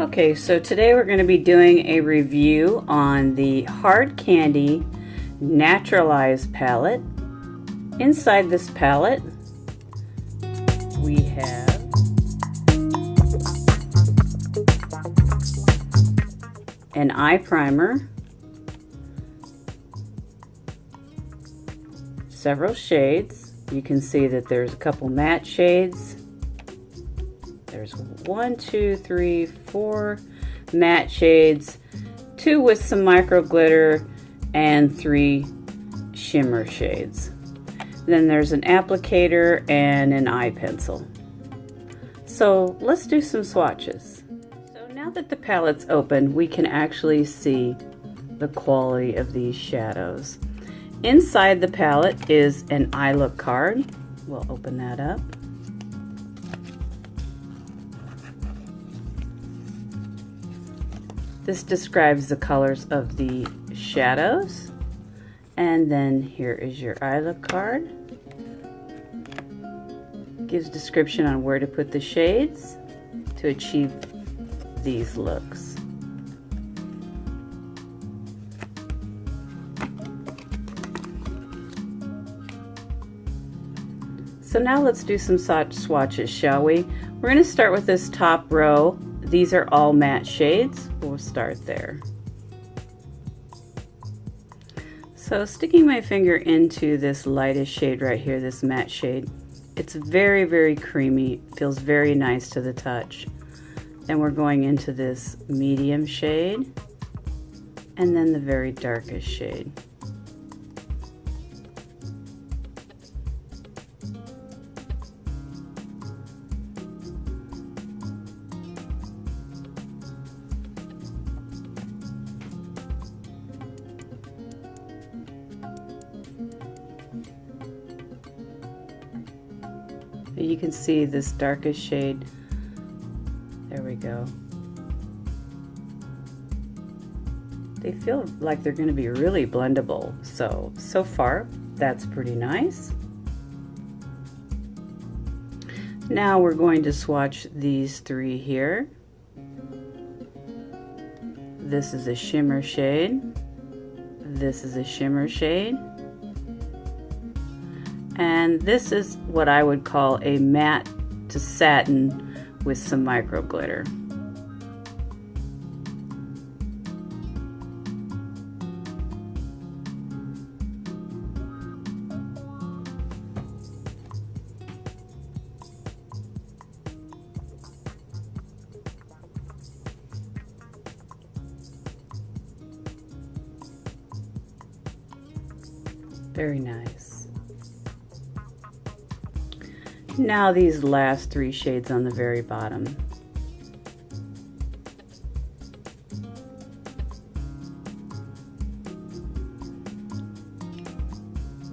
Okay, so today we're going to be doing a review on the HardCandy Naturalized palette. Inside this palette we have an eye primer, several shades. You can see that there's a couple matte shades. There's 1, 2, 3, 4 matte shades, 2 with some micro glitter, and 3 shimmer shades. Then there's an applicator and an eye pencil. So let's do some swatches. So now that the palette's open, we can actually see the quality of these shadows. Inside the palette is an EyeLook card. We'll open that up. This describes the colors of the shadows. And then here is your EyeLook card. Gives description on where to put the shades to achieve these looks. So now let's do some swatches, shall we? We're going to start with this top row. These are all matte shades. We'll start there. So sticking my finger into this lightest shade right here, this matte shade, it's very, very creamy, feels very nice to the touch. Then we're going into this medium shade and then the very darkest shade. You can see this darkest shade. There we go. They feel like they're going to be really blendable. So far, that's pretty nice. Now we're going to swatch these 3 here. This is a shimmer shade. This is a shimmer shade. And this is what I would call a matte to satin with some micro glitter. Very nice. Now these last 3 shades on the very bottom.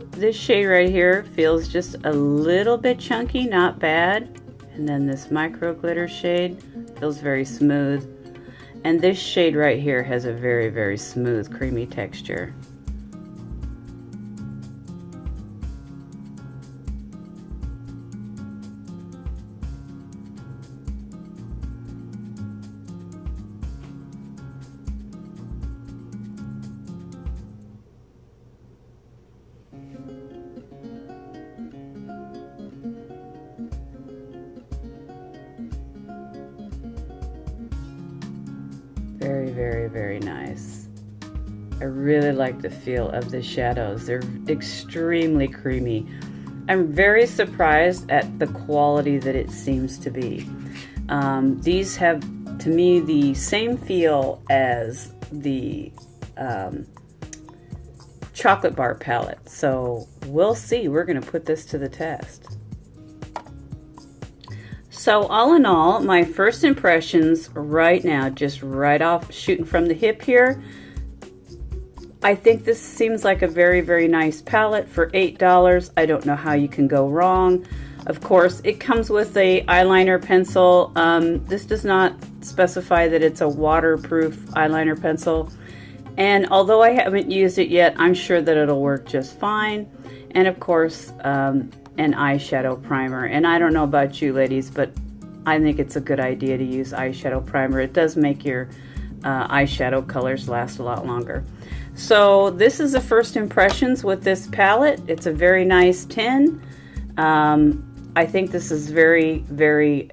This shade right here feels just a little bit chunky, not bad. And then this micro glitter shade feels very smooth. And this shade right here has a very, very smooth, creamy texture. Very, very, very nice. I really like the feel of the shadows. They're extremely creamy. I'm very surprised at the quality that it seems to be. These have, to me, the same feel as the chocolate bar palette. So we'll see. We're going to put this to the test. So all in all, my first impressions right now, just right off shooting from the hip here, I think this seems like a very, very nice palette for $8. I don't know how you can go wrong. Of course, it comes with a eyeliner pencil. This does not specify that it's a waterproof eyeliner pencil. And although I haven't used it yet, I'm sure that it'll work just fine. And of course, an eyeshadow primer. And I don't know about you ladies, but I think it's a good idea to use eyeshadow primer. It does make your eyeshadow colors last a lot longer. So this is the first impressions with this palette. It's a very nice tin. I think this is very, very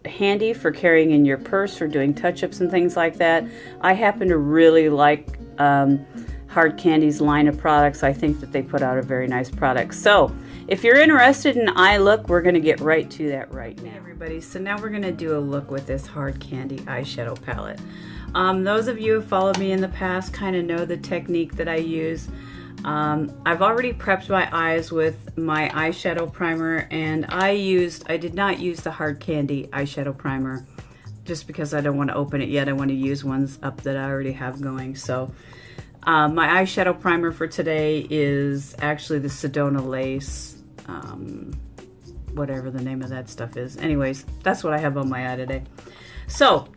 handy for carrying in your purse for doing touch-ups and things like that. I happen to really like HardCandy's line of products. I think that they put out a very nice product. So if you're interested in EyeLook, we're going to get right to that right now. Hey everybody, so now we're going to do a look with this HardCandy eyeshadow palette. Those of you who followed me in the past kind of know the technique that I use. I've already prepped my eyes with my eyeshadow primer, and I did not use the HardCandy eyeshadow primer just because I don't want to open it yet. I want to use ones up that I already have going. So my eyeshadow primer for today is actually the Sedona Lace, whatever the name of that stuff is. Anyways, that's what I have on my eye today. So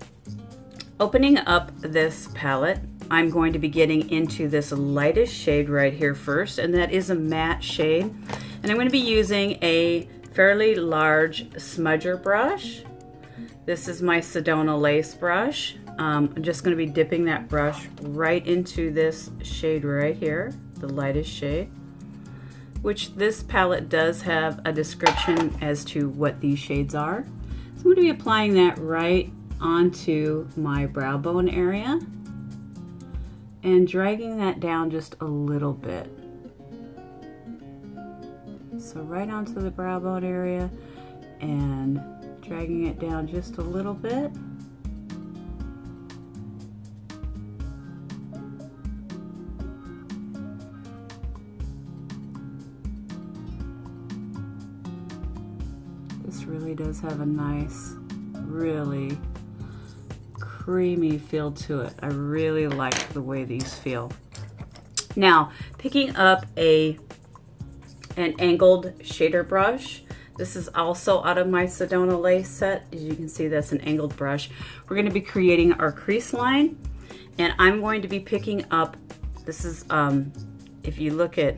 opening up this palette, I'm going to be getting into this lightest shade right here first, and that is a matte shade. And I'm going to be using a fairly large smudger brush. This is my Sedona Lace brush. I'm just going to be dipping that brush right into this shade right here, the lightest shade, which this palette does have a description as to what these shades are. So I'm going to be applying that right onto my brow bone area and dragging that down just a little bit. So right onto the brow bone area and dragging it down just a little bit. This really does have a nice, really creamy feel to it. I really like the way these feel. Now, picking up an angled shader brush. This is also out of my Sedona Lace set. As you can see, that's an angled brush. We're going to be creating our crease line, and I'm going to be picking up, this is, if you look at,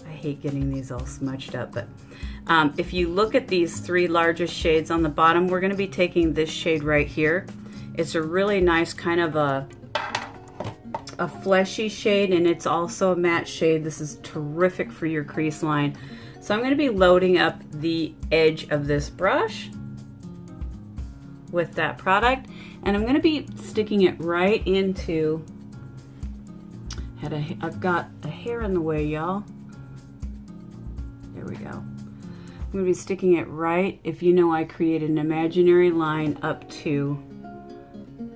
I hate getting these all smudged up, but if you look at these three largest shades on the bottom, we're going to be taking this shade right here. It's a really nice kind of a fleshy shade, and it's also a matte shade. This is terrific for your crease line. So I'm going to be loading up the edge of this brush with that product, and I'm going to be sticking it right into, I've got a hair in the way, y'all. There we go. I'm going to be sticking it right, if you know, I create an imaginary line up to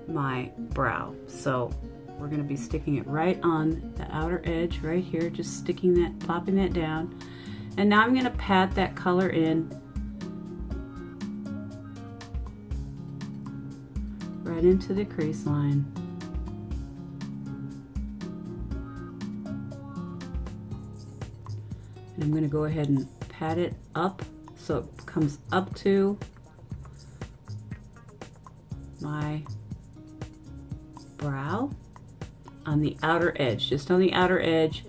my brow. So we're going to be sticking it right on the outer edge right here, just sticking that, popping that down. And now I'm going to pat that color in right into the crease line. And I'm going to go ahead and pat it up so it comes up to my brow on the outer edge, just on the outer edge.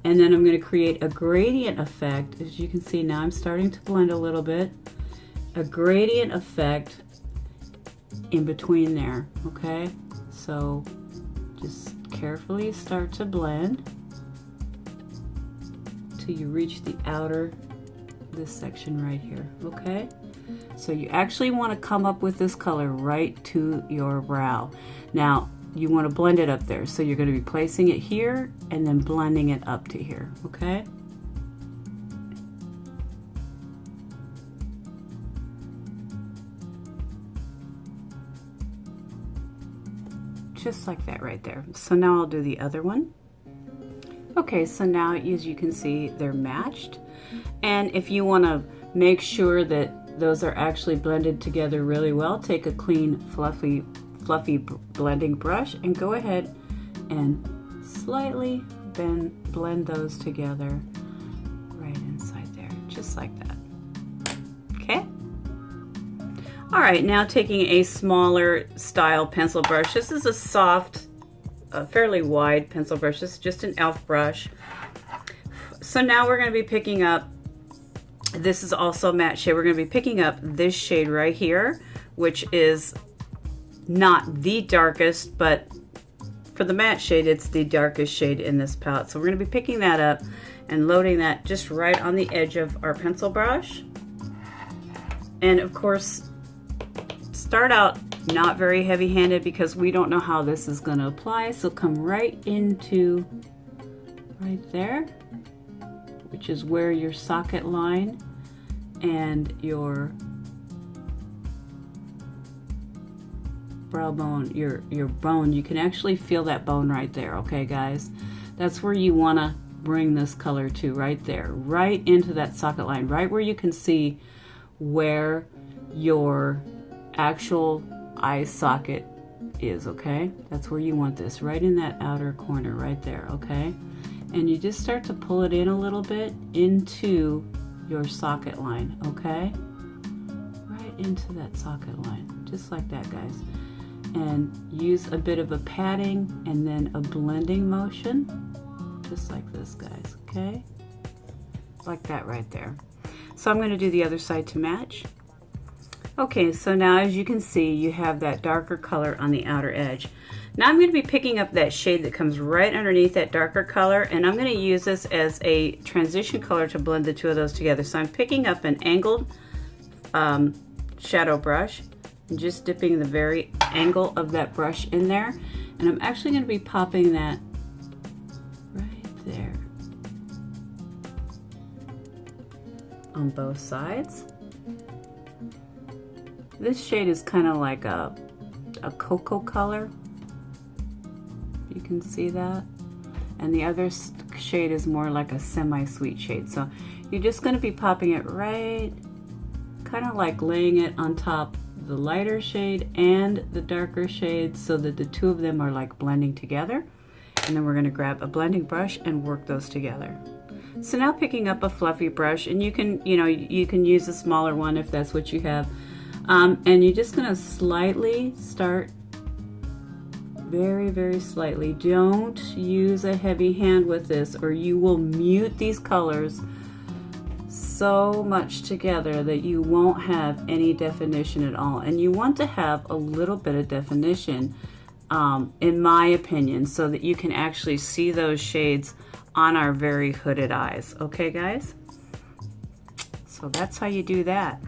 And then I'm going to create a gradient effect. As you can see now, I'm starting to blend a little bit. A gradient effect in between there, okay? So just carefully start to blend till you reach the outer, this section right here, okay? So you actually want to come up with this color right to your brow. Now, you want to blend it up there, so you're going to be placing it here and then blending it up to here, okay? Just like that right there. So now I'll do the other one. Okay, so now as you can see, they're matched. And if you want to make sure that those are actually blended together really well, take a clean, fluffy blending brush and go ahead and slightly blend those together right inside there, just like that. Okay? All right, now taking a smaller style pencil brush. This is a soft, fairly wide pencil brush. This is just an e.l.f. brush. So now we're going to be picking up This is also matte shade. We're going to be picking up this shade right here, which is not the darkest, but for the matte shade, it's the darkest shade in this palette. So we're going to be picking that up and loading that just right on the edge of our pencil brush. And of course, start out not very heavy-handed because we don't know how this is going to apply. So come right into right there, which is where your socket line and your brow bone, your bone, you can actually feel that bone right there, okay guys? That's where you want to bring this color to, right there, right into that socket line, right where you can see where your actual eye socket is, okay? That's where you want this, right in that outer corner, right there, okay? And you just start to pull it in a little bit into your socket line, okay? Right into that socket line, just like that, guys. And use a bit of a patting and then a blending motion, just like this, guys, okay? Like that right there. So I'm going to do the other side to match. Okay, so now as you can see, you have that darker color on the outer edge. Now I'm going to be picking up that shade that comes right underneath that darker color, and I'm going to use this as a transition color to blend the two of those together. So I'm picking up an angled shadow brush and just dipping the very angle of that brush in there, and I'm actually going to be popping that right there on both sides. This shade is kind of like a cocoa color. You can see that. And the other shade is more like a semi-sweet shade. So you're just going to be popping it right, kind of like laying it on top of the lighter shade and the darker shade so that the two of them are like blending together. And then we're going to grab a blending brush and work those together. So now picking up a fluffy brush, and you can use a smaller one if that's what you have. And you're just going to slightly start, very, very slightly. Don't use a heavy hand with this or you will mute these colors so much together that you won't have any definition at all. And you want to have a little bit of definition, in my opinion, so that you can actually see those shades on our very hooded eyes. Okay, guys? So that's how you do that.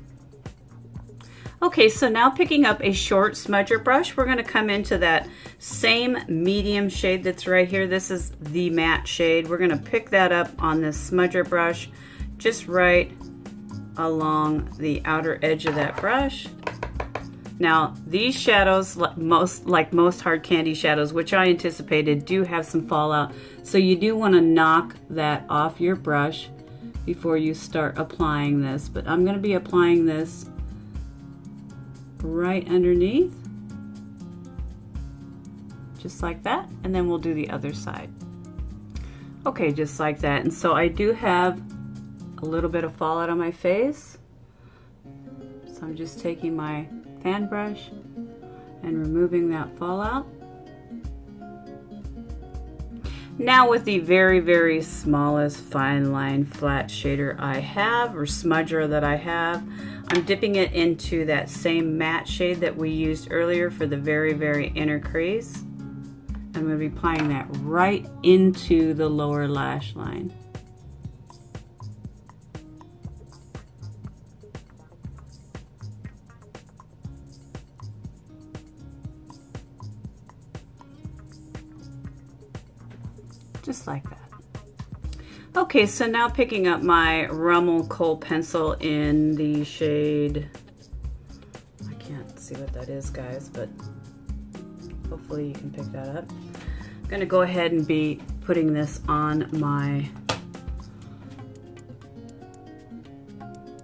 Okay, so now picking up a short smudger brush, we're going to come into that same medium shade that's right here. This is the matte shade. We're going to pick that up on this smudger brush, just right along the outer edge of that brush. Now, these shadows, like most HardCandy shadows, which I anticipated, do have some fallout. So you do want to knock that off your brush before you start applying this. But I'm going to be applying this right underneath, just like that, and then we'll do the other side. Okay, just like that. And so I do have a little bit of fallout on my face, so I'm just taking my fan brush and removing that fallout. Now with the very, very smallest fine line flat shader I have, or smudger that I have, I'm dipping it into that same matte shade that we used earlier for the very, very inner crease. I'm going to be applying that right into the lower lash line. Just like that. Okay, so now picking up my Rummel Kohl pencil in the shade, I can't see what that is, guys, but hopefully you can pick that up. I'm going to go ahead and be putting this on my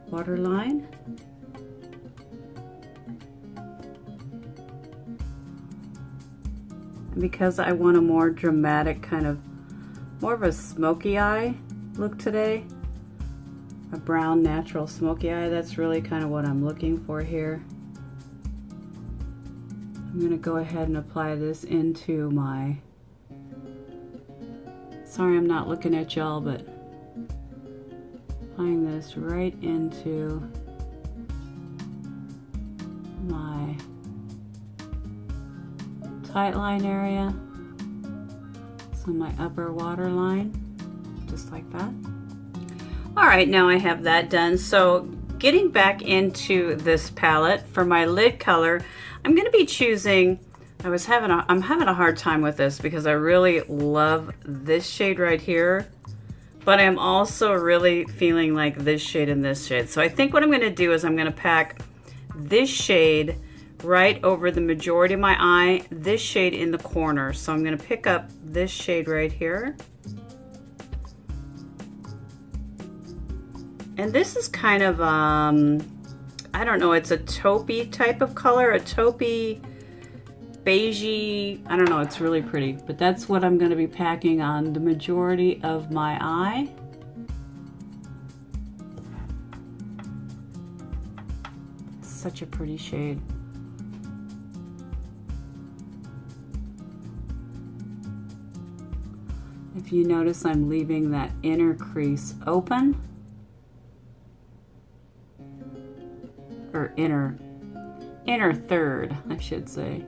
waterline. And because I want a more dramatic kind of, more of a smoky eye look today, a brown natural smoky eye, that's really kind of what I'm looking for here. I'm going to go ahead and apply this into my, sorry I'm not looking at y'all, but applying this right into my tight line area, so my upper water line, just like that. All right, now I have that done. So getting back into this palette for my lid color, I'm going to be choosing, I'm having a hard time with this because I really love this shade right here, but I'm also really feeling like this shade and this shade. So I think what I'm going to do is I'm going to pack this shade right over the majority of my eye, this shade in the corner. So I'm going to pick up this shade right here. And this is kind of, I don't know, it's a taupey type of color, a taupey, beigey, I don't know, it's really pretty. But that's what I'm going to be packing on the majority of my eye. Such a pretty shade. If you notice, I'm leaving that inner crease open. Or inner third, I should say.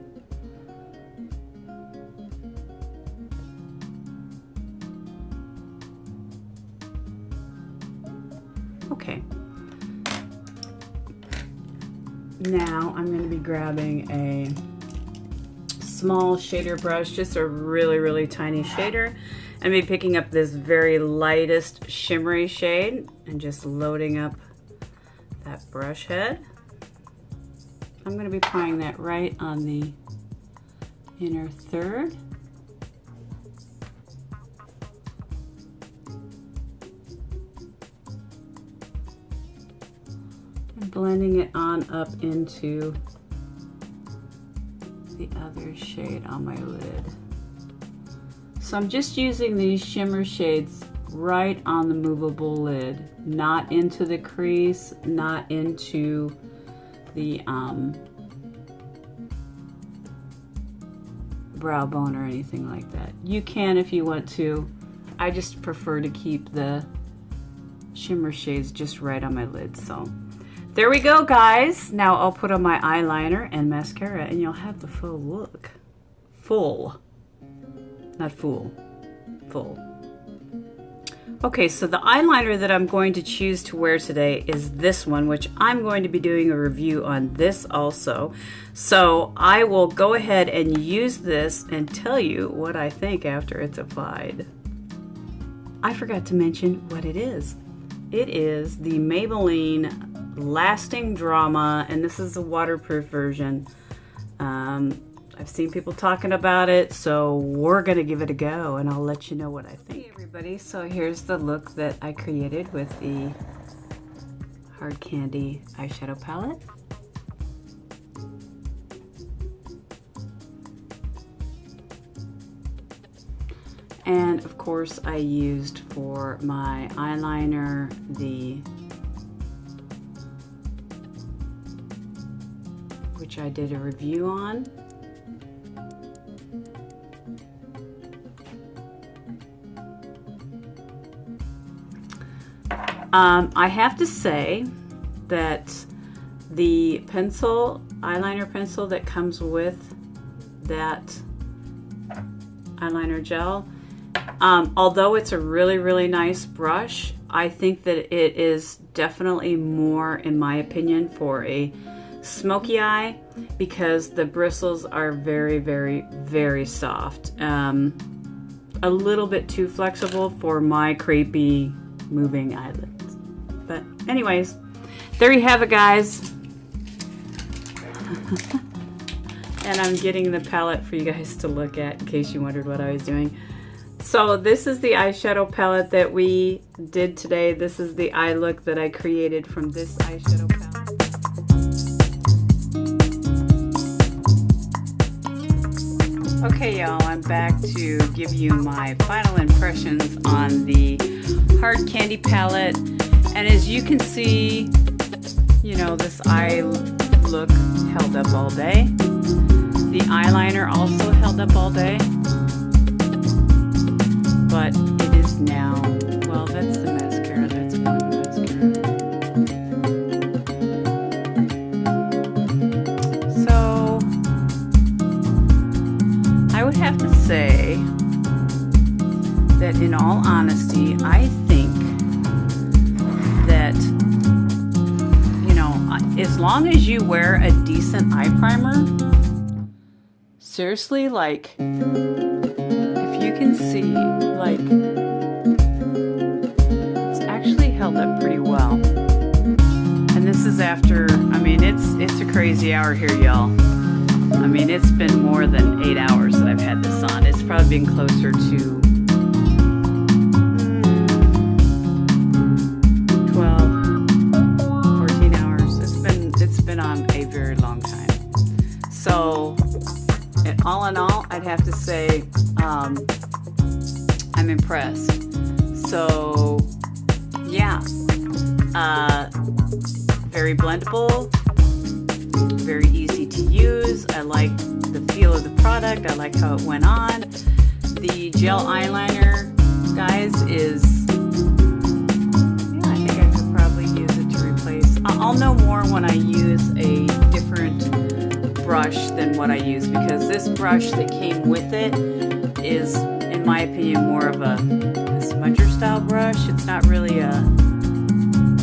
Okay. Now I'm going to be grabbing a small shader brush, just a really tiny shader, and be picking up this very lightest shimmery shade and just loading up that brush head. I'm going to be applying that right on the inner third. And blending it on up into the other shade on my lid. So I'm just using these shimmer shades right on the movable lid, not into the crease, not into the brow bone or anything like that. You can if you want to. I just prefer to keep the shimmer shades just right on my lid. So there we go, guys. Now I'll put on my eyeliner and mascara and you'll have the full look. Full. Not fool. Full. Okay, so the eyeliner that I'm going to choose to wear today is this one, which I'm going to be doing a review on this also. So I will go ahead and use this and tell you what I think after it's applied. I forgot to mention what it is. It is the Maybelline Lasting Drama, and this is the waterproof version. I've seen people talking about it, so we're gonna give it a go and I'll let you know what I think. Hey everybody, so here's the look that I created with the HardCandy eyeshadow palette. And of course I used for my eyeliner which I did a review on. I have to say that the eyeliner pencil that comes with that eyeliner gel, although it's a really nice brush, I think that it is definitely more, in my opinion, for a smoky eye because the bristles are very soft. A little bit too flexible for my crepey moving eyelids. But anyways, there you have it, guys. And I'm getting the palette for you guys to look at in case you wondered what I was doing. So this is the eyeshadow palette that we did today. This is the eye look that I created from this eyeshadow palette. Okay, y'all, I'm back to give you my final impressions on the HardCandy palette. And as you can see, you know, this eye look held up all day. The eyeliner also held up all day. But it is now, well, that's the mascara, that's one mascara. that in all honesty, I think that, you know, as long as you wear a decent eye primer, seriously, like, if you can see, like, it's actually held up pretty well. And this is after, I mean, it's a crazy hour here, y'all. I mean, it's been more than 8 hours that I've had this on. It's probably been closer to 12, 14 hours. It's been on a very long time. So, all in all, I'd have to say I'm impressed. So, yeah, very blendable, very easy to use. I like the feel of the product. I like how it went on. The gel eyeliner, guys, is, yeah, I think I could probably use it to replace. I'll know more when I use a different brush than what I use, because this brush that came with it is, in my opinion, more of a smudger style brush. It's not really a,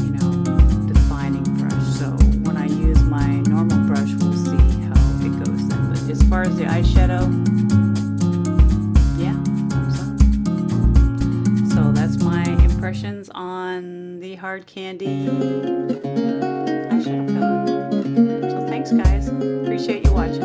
you know, defining brush. So when I use my normal brush, we'll see how it goes then. But as far as the eyeshadow, yeah, thumbs up. So that's my impressions on the HardCandy eyeshadow palette. So thanks, guys. Appreciate you watching.